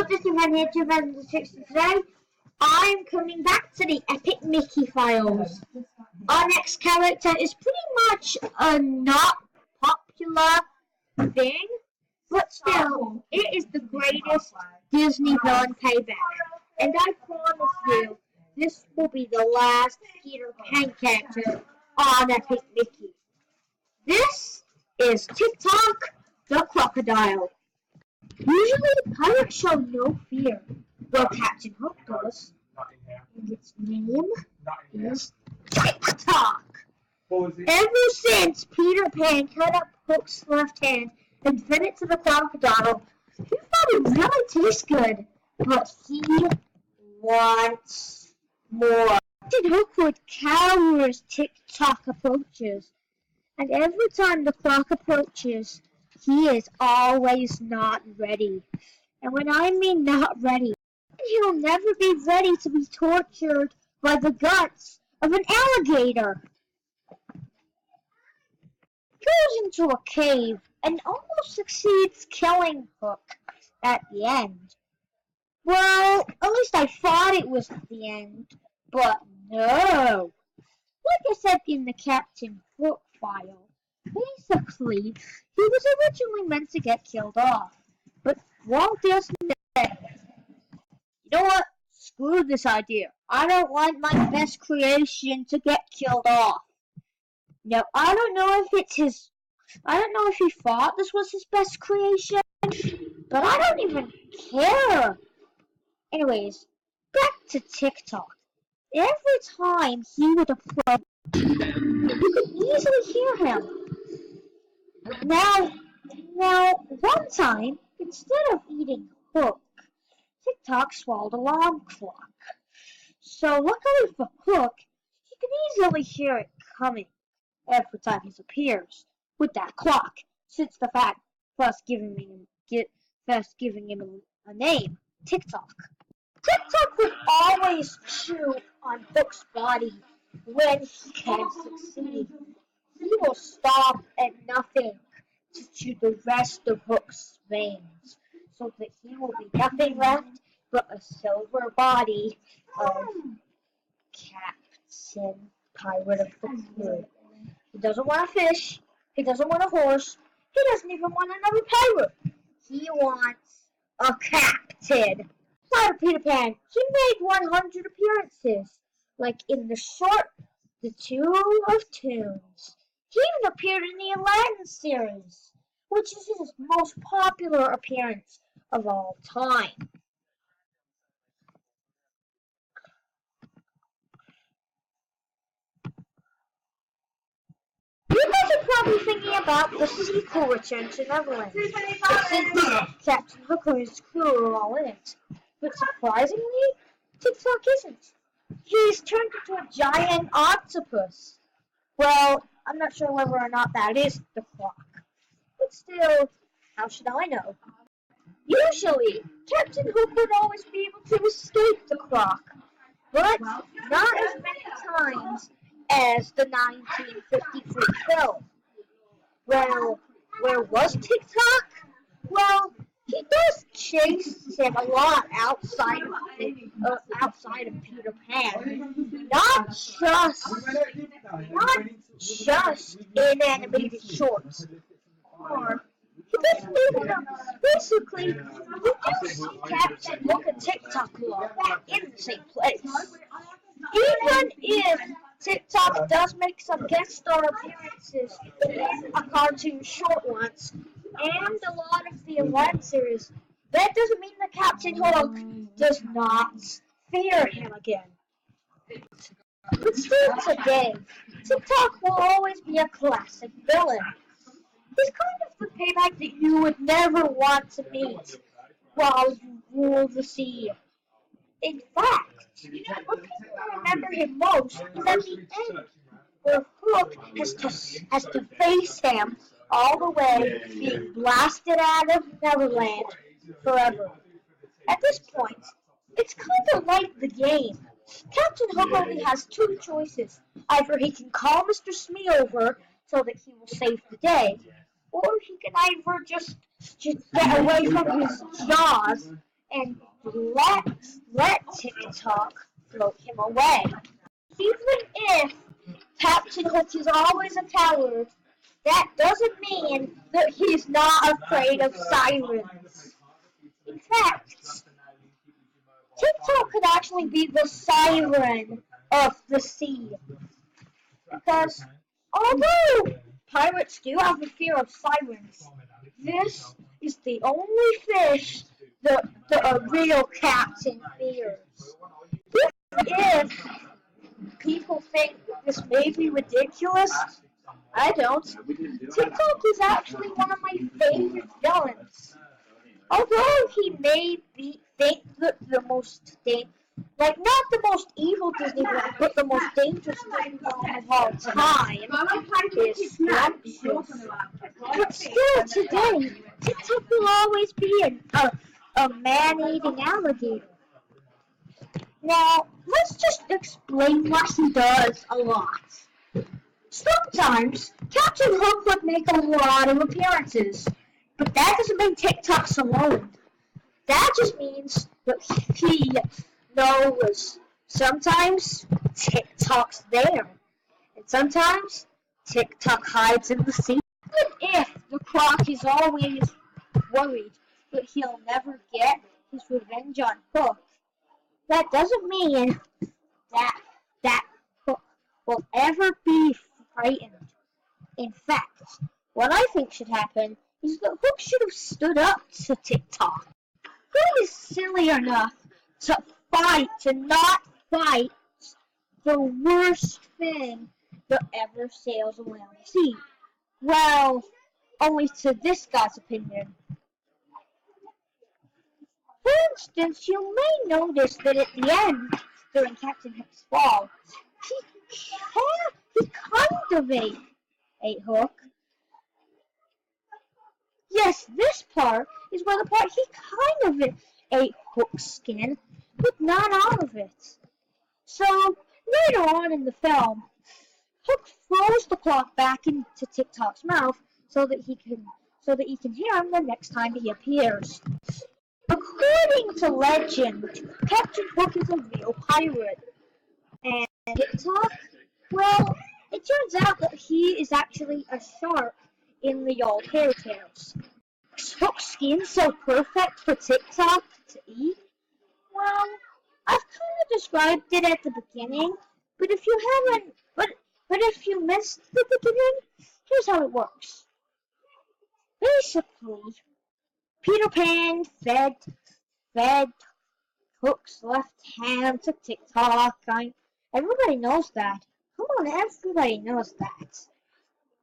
Hello, this is Van here, 2006. Today, I'm coming back to the Epic Mickey files. Our next character is pretty much a not popular thing, but still, it is the greatest Disney villain payback. And I promise you, this will be the last Peter Pan character on Epic Mickey. This is Tick-Tock the crocodile. Usually, pirates show no fear. Well, Captain Hook does. And its name is Tick-Tock. Ever since Peter Pan cut up Hook's left hand and fed it to the crocodile, he thought it really tastes good. But he wants more. Captain Hook would cower as Tick-Tock approaches. And every time the croc approaches, he is always not ready. And when I mean not ready, he'll never be ready to be tortured by the guts of an alligator. He goes into a cave and almost succeeds killing Hook at the end. Well, at least I thought it was at the end, but no. Like I said in the Captain Hook file, basically, he was originally meant to get killed off. But Walt Disney said, you know what? Screw this idea. I don't want my best creation to get killed off. Now, I don't know if he thought this was his best creation, but I don't even care. Anyways, back to Tick-Tock. Every time he would approach, you could easily hear him. Now, one time, instead of eating Hook, Tick-Tock swallowed a alarm clock. So luckily for Hook, he could easily hear it coming every time he appears with that clock, since the fact first giving him a name, Tick-Tock. Tick-Tock would always chew on Hook's body when he can succeed. He will stop at nothing to chew the rest of Hook's veins, so that he will be nothing left but a silver body of Captain Pirate of the Blue. He doesn't want a fish, he doesn't want a horse, he doesn't even want another pirate. He wants a captain. Sorry, Peter Pan, he made 100 appearances, like in the Two of Tunes. He even appeared in the Aladdin series, which is his most popular appearance of all time. You guys are probably thinking about the sequel, Return to Neverland, since Captain Hook and his crew are all in it. But surprisingly, Tick-Tock isn't. He's turned into a giant octopus. Well, I'm not sure whether or not that is the croc. But still, how should I know? Usually, Captain Hook would always be able to escape the croc, but not as many times as the 1953 film. Well, where was Tick-Tock? Well, he does chase him a lot outside of Peter Pan, not just in animated shorts. Or he doesn't even basically you do see Captain Hook and Tick-Tock a lot in the same place. Even if Tick-Tock does make some guest star appearances in a cartoon short once, and a lot of the Aladdin series, that doesn't mean that Captain Hook does not fear him again. But still today, Tick-Tock will always be a classic villain. He's kind of the payback that you would never want to meet while you rule the sea. In fact, what people remember him most is at the end, where Hook has to face him all the way, being blasted out of Neverland forever. At this point, it's kind of like the game. Captain Hook only has two choices. Either he can call Mr. Smee over so that he will save the day, or he can either just get away from his jaws and let TikTok float him away. Even if Captain Hook is always a coward, that doesn't mean that he's not afraid of sirens. In fact, TikTok could actually be the siren of the sea. Because although pirates do have a fear of sirens, this is the only fish that a real captain fears. If people think this may be ridiculous, I don't. TikTok is actually one of my favorite villains. Although he may think that the most like not the most evil Disney villain, but the most dangerous Disney villain of all time is scrumptious. But still, today, TikTok will always be a man-eating alligator. Now, let's just explain what he does a lot. Sometimes, Captain Hook would make a lot of appearances, but that doesn't mean TikTok's alone. That just means that he knows sometimes TikTok's there, and sometimes TikTok hides in the sea. Even if the croc is always worried that he'll never get his revenge on Hook, that doesn't mean that Hook will ever be frightened. In fact, what I think should happen is that Hook should have stood up to TikTok. Who is silly enough to fight, to not fight the worst thing that ever sails around the sea? Well, only to this guy's opinion. For instance, you may notice that at the end, during Captain Hook's fall, he kind of ate Hook. Yes, this part is where the part he kind of ate Hook's skin, but not all of it. So, later on in the film, Hook throws the clock back into TikTok's mouth so that he can hear him the next time he appears. According to legend, Captain Hook is a real pirate, and TikTok, well, it turns out that he is actually a shark in the old fairy tales. Is Hook's skin so perfect for TikTok to eat? Well, I've kind of described it at the beginning, but if if you missed the beginning, here's how it works. Basically, Peter Pan fed Hook's left hand to TikTok. Everybody knows that. Come on, everybody knows that.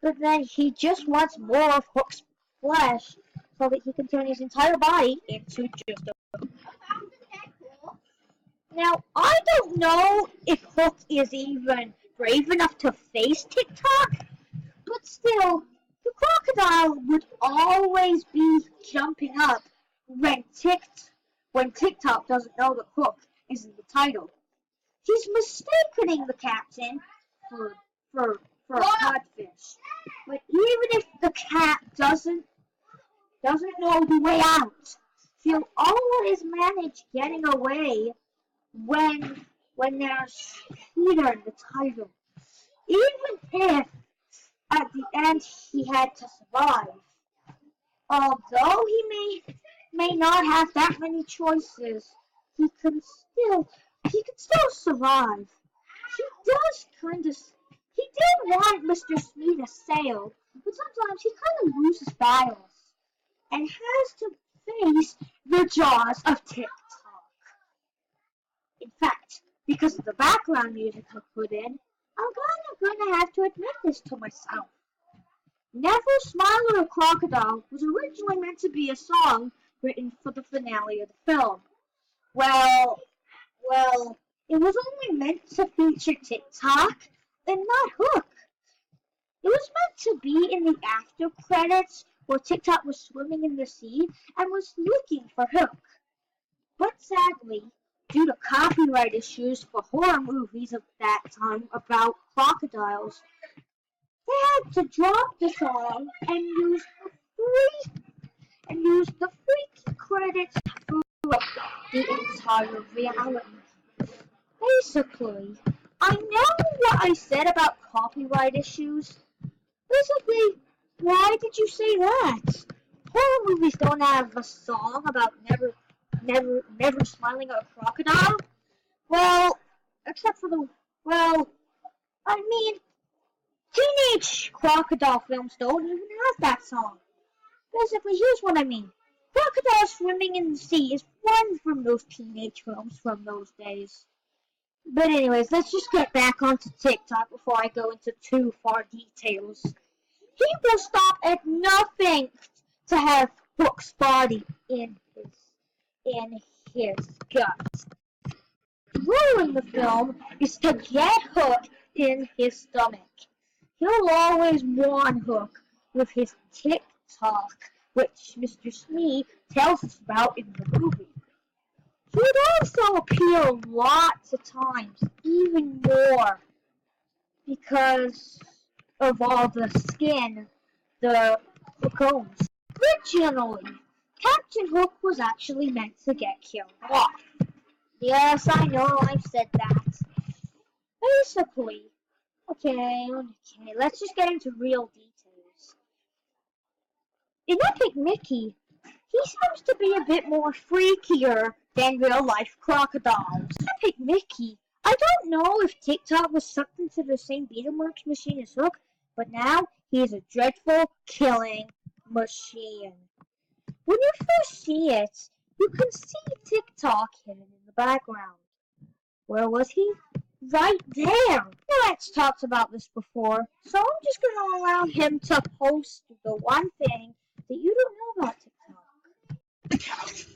But then he just wants more of Hook's flesh so that he can turn his entire body into just a... Now, I don't know if Hook is even brave enough to face TikTok, but still, the crocodile would always be jumping up when TikTok doesn't know that Hook is in the title. He's mistaking the captain for a codfish. But even if the cat doesn't know the way out, he'll always manage getting away when there's Peter in the title. Even if at the end he had to survive. Although he may not have that many choices, he can still survive. He did want Mr. Smee to sail, but sometimes he kind of loses battles and has to face the jaws of TikTok. In fact, because of the background music I put in, I'm gonna have to admit this to myself. Never Smile at a Crocodile was originally meant to be a song written for the finale of the film. Well, it was only meant to feature TikTok and not Hook. It was meant to be in the after credits where TikTok was swimming in the sea and was looking for Hook. But sadly, due to copyright issues for horror movies of that time about crocodiles, they had to drop the song and use the freaky credits for the entire reality. Basically, I know what I said about copyright issues. Basically, why did you say that? Horror movies don't have a song about never smiling at a crocodile. Well, except for well, I mean, teenage crocodile films don't even have that song. Basically, here's what I mean. Crocodiles swimming in the sea is one from those teenage films from those days. But anyways, let's just get back onto TikTok before I go into too far details. He will stop at nothing to have Hook's body in his gut. The rule in the film is to get Hook in his stomach. He'll always want Hook with his TikTok, which Mr. Smee tells us about in the movie. He would also appear lots of times, even more, because of all the skin the Hook owns. Originally, Captain Hook was actually meant to get killed off. Yes, I know I've said that. Basically, okay, let's just get into real details. In Epic Mickey, he seems to be a bit more freakier than real-life crocodiles. Epic Mickey, I don't know if TikTok was sucked into the same Betamax machine as Hook, but now he is a dreadful killing machine. When you first see it, you can see TikTok hidden in the background. Where was he? Right there! Let's talked about this before, so I'm just going to allow him to post the one thing that you don't know about TikTok.